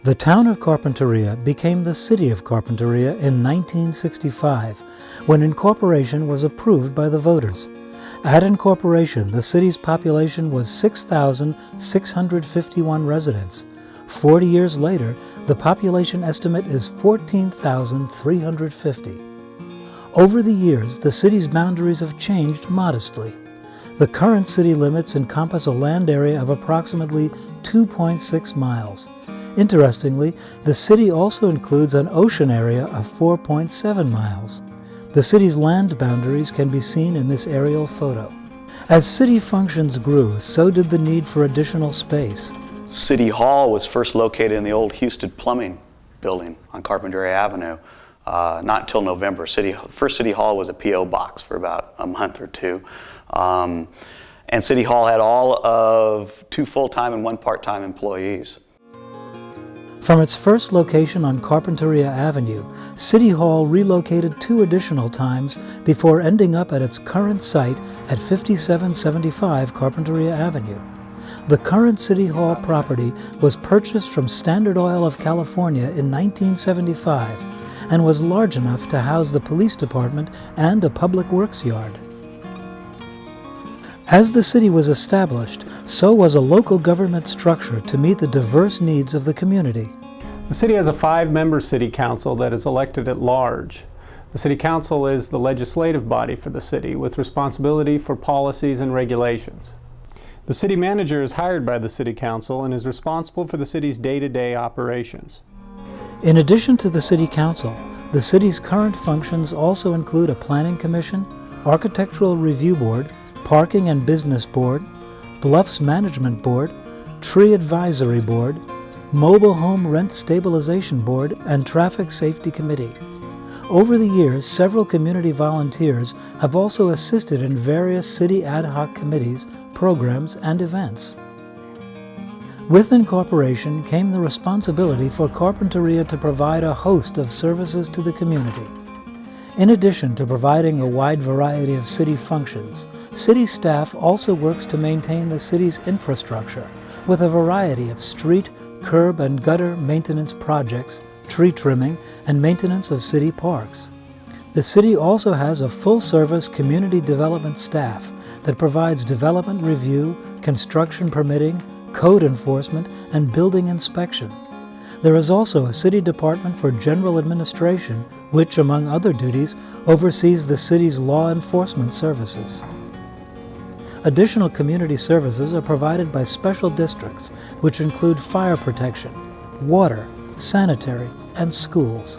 The town of Carpinteria became the city of Carpinteria in 1965, when incorporation was approved by the voters. At incorporation, the city's population was 6,651 residents. 40 years later, the population estimate is 14,350. Over the years, the city's boundaries have changed modestly. The current city limits encompass a land area of approximately 2.6 miles. Interestingly, the city also includes an ocean area of 4.7 miles. The city's land boundaries can be seen in this aerial photo. As city functions grew, so did the need for additional space. City Hall was first located in the old Houston Plumbing building on Carpinteria Avenue. Not until November. First City Hall was a P.O. box for about a month or two. And City Hall had all of 2 full-time and 1 part-time employees. From its first location on Carpinteria Avenue, City Hall relocated 2 additional times before ending up at its current site at 5775 Carpinteria Avenue. The current City Hall property was purchased from Standard Oil of California in 1975 and was large enough to house the police department and a public works yard. As the city was established, so was a local government structure to meet the diverse needs of the community. The city has a 5-member city council that is elected at large. The city council is the legislative body for the city with responsibility for policies and regulations. The city manager is hired by the city council and is responsible for the city's day-to-day operations. In addition to the city council, the city's current functions also include a planning commission, architectural review board, parking and business board, bluffs management board, tree advisory board, mobile home rent stabilization board, and traffic safety committee. Over the years, several community volunteers have also assisted in various city ad hoc committees, programs, and events. With incorporation came the responsibility for Carpinteria to provide a host of services to the community. In addition to providing a wide variety of city functions, city staff also works to maintain the city's infrastructure with a variety of street, curb, and gutter maintenance projects, tree trimming, and maintenance of city parks. The city also has a full-service community development staff that provides development review, construction permitting, code enforcement, and building inspection. There is also a city department for general administration, which, among other duties, oversees the city's law enforcement services. Additional community services are provided by special districts, which include fire protection, water, sanitary, and schools.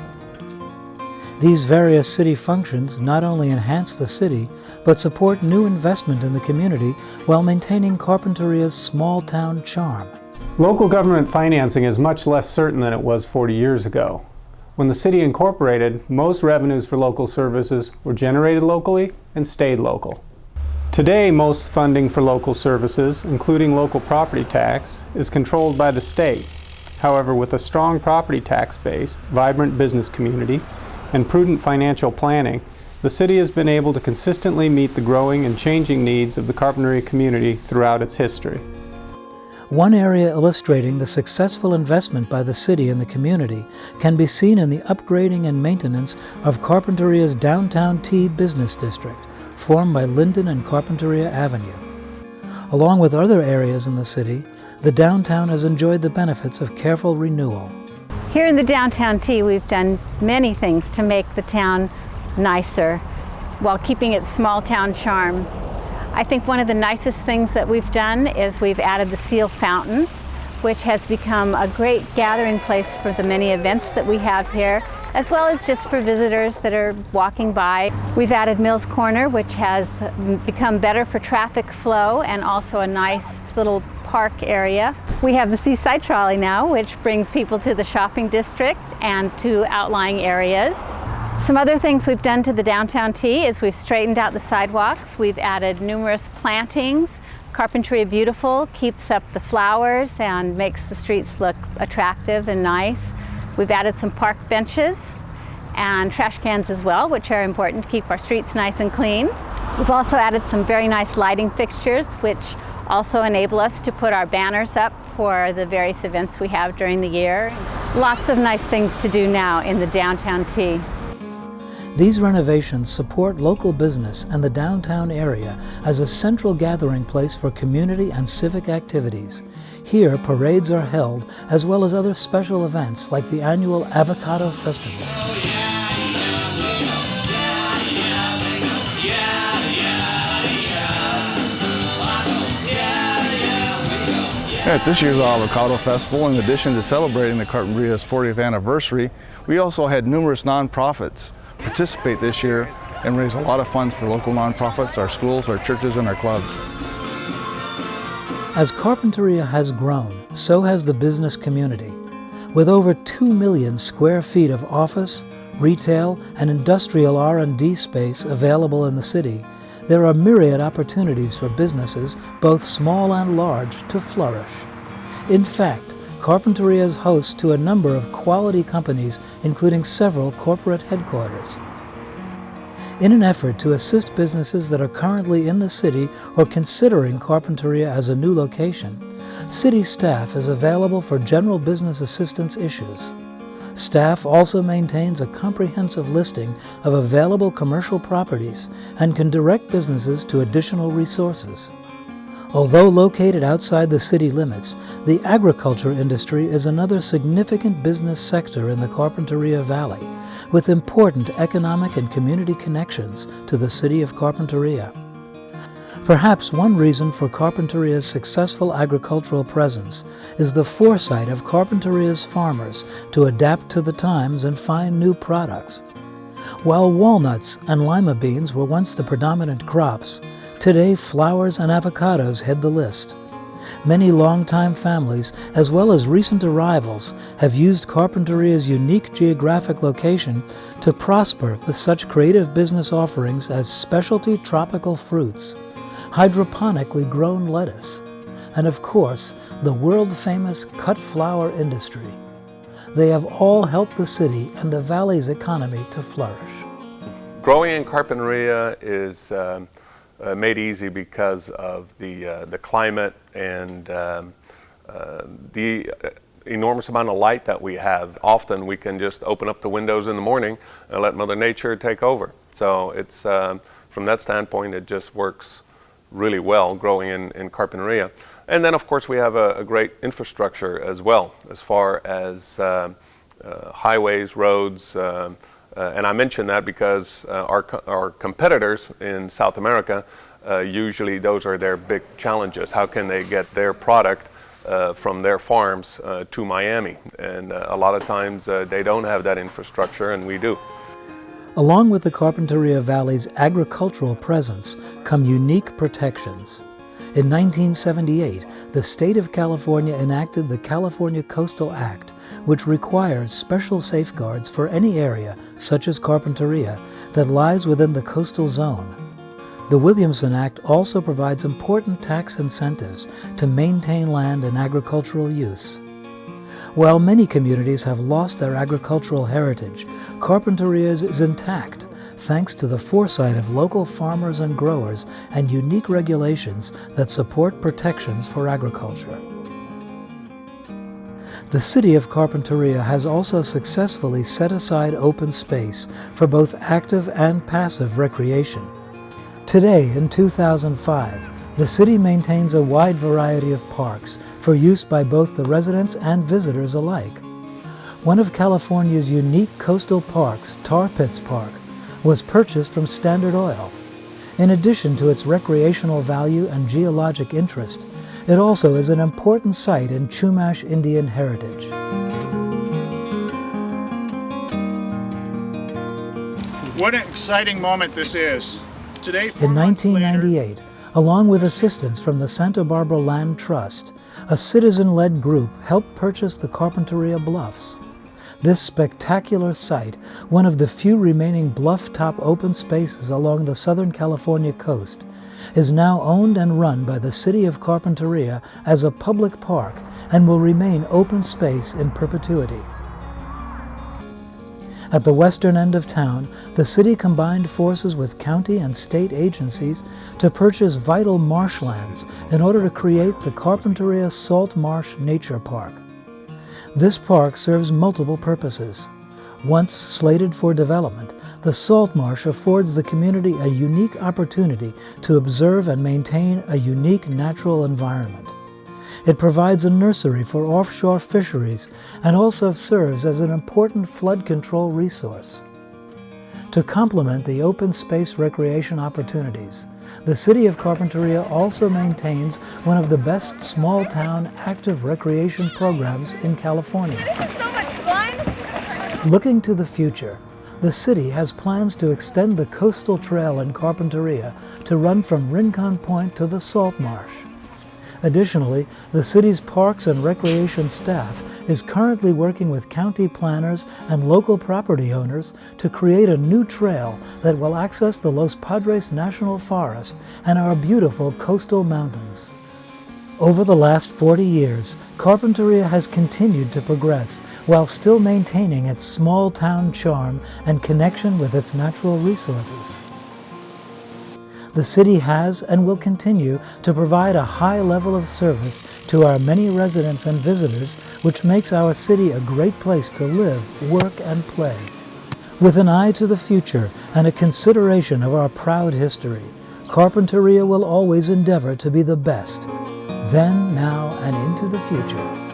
These various city functions not only enhance the city, but support new investment in the community while maintaining Carpinteria's small-town charm. Local government financing is much less certain than it was 40 years ago. When the city incorporated, most revenues for local services were generated locally and stayed local. Today, most funding for local services, including local property tax, is controlled by the state. However, with a strong property tax base, vibrant business community, and prudent financial planning, the city has been able to consistently meet the growing and changing needs of the Carpinteria community throughout its history. One area illustrating the successful investment by the city in the community can be seen in the upgrading and maintenance of Carpinteria's Downtown T Business District, formed by Linden and Carpinteria Avenue. Along with other areas in the city, the downtown has enjoyed the benefits of careful renewal. Here in the Downtown T, we've done many things to make the town nicer while keeping its small town charm. I think one of the nicest things that we've done is we've added the Seal Fountain, which has become a great gathering place for the many events that we have here, as well as just for visitors that are walking by. We've added Mills Corner, which has become better for traffic flow and also a nice little park area. We have the Seaside Trolley now, which brings people to the shopping district and to outlying areas. Some other things we've done to the Downtown T is we've straightened out the sidewalks. We've added numerous plantings. Carpinteria Beautiful keeps up the flowers and makes the streets look attractive and nice. We've added some park benches and trash cans as well, which are important to keep our streets nice and clean. We've also added some very nice lighting fixtures, which also enable us to put our banners up for the various events we have during the year. Lots of nice things to do now in the downtown T. These renovations support local business and the downtown area as a central gathering place for community and civic activities. Here, parades are held, as well as other special events like the annual Avocado Festival. At this year's Avocado Festival, in addition to celebrating the Carpinteria's 40th anniversary, we also had numerous nonprofits participate this year and raise a lot of funds for local nonprofits, our schools, our churches, and our clubs. As Carpinteria has grown, so has the business community. With over 2 million square feet of office, retail, and industrial R&D space available in the city, there are myriad opportunities for businesses, both small and large, to flourish. In fact, Carpinteria is host to a number of quality companies, including several corporate headquarters. In an effort to assist businesses that are currently in the city or considering Carpinteria as a new location, city staff is available for general business assistance issues. Staff also maintains a comprehensive listing of available commercial properties and can direct businesses to additional resources. Although located outside the city limits, the agriculture industry is another significant business sector in the Carpinteria Valley, with important economic and community connections to the city of Carpinteria. Perhaps one reason for Carpinteria's successful agricultural presence is the foresight of Carpinteria's farmers to adapt to the times and find new products. While walnuts and lima beans were once the predominant crops, today flowers and avocados head the list. Many longtime families, as well as recent arrivals, have used Carpinteria's unique geographic location to prosper with such creative business offerings as specialty tropical fruits, hydroponically grown lettuce, and of course, the world-famous cut flower industry. They have all helped the city and the valley's economy to flourish. Growing in Carpinteria is made easy because of the climate and the enormous amount of light that we have. Often we can just open up the windows in the morning and let Mother Nature take over. So it's from that standpoint, it just works really well growing in Carpinteria. And then of course we have a great infrastructure as well, as far as highways, roads, and I mention that because our competitors in South America, usually those are their big challenges. How can they get their product from their farms to Miami? And a lot of times they don't have that infrastructure, and we do. Along with the Carpinteria Valley's agricultural presence come unique protections. In 1978, the state of California enacted the California Coastal Act, which requires special safeguards for any area, such as Carpinteria, that lies within the coastal zone. The Williamson Act also provides important tax incentives to maintain land and agricultural use. While many communities have lost their agricultural heritage, Carpinteria's is intact, thanks to the foresight of local farmers and growers and unique regulations that support protections for agriculture. The city of Carpinteria has also successfully set aside open space for both active and passive recreation. Today, in 2005, the city maintains a wide variety of parks for use by both the residents and visitors alike. One of California's unique coastal parks, Tar Pits Park, was purchased from Standard Oil. In addition to its recreational value and geologic interest, it also is an important site in Chumash Indian heritage. What an exciting moment this is. Today, In 1998, along with assistance from the Santa Barbara Land Trust, a citizen-led group helped purchase the Carpinteria Bluffs. This spectacular site, one of the few remaining bluff-top open spaces along the Southern California coast, is now owned and run by the city of Carpinteria as a public park and will remain open space in perpetuity. At the western end of town, the city combined forces with county and state agencies to purchase vital marshlands in order to create the Carpinteria Salt Marsh Nature Park. This park serves multiple purposes. Once slated for development, the salt marsh affords the community a unique opportunity to observe and maintain a unique natural environment. It provides a nursery for offshore fisheries and also serves as an important flood control resource. To complement the open space recreation opportunities, the City of Carpinteria also maintains one of the best small-town active recreation programs in California. This is so much fun! Looking to the future, the city has plans to extend the coastal trail in Carpinteria to run from Rincon Point to the Salt Marsh. Additionally, the city's parks and recreation staff is currently working with county planners and local property owners to create a new trail that will access the Los Padres National Forest and our beautiful coastal mountains. Over the last 40 years, Carpinteria has continued to progress while still maintaining its small-town charm and connection with its natural resources. The city has and will continue to provide a high level of service to our many residents and visitors, which makes our city a great place to live, work, and play. With an eye to the future and a consideration of our proud history, Carpinteria will always endeavor to be the best, then, now, and into the future.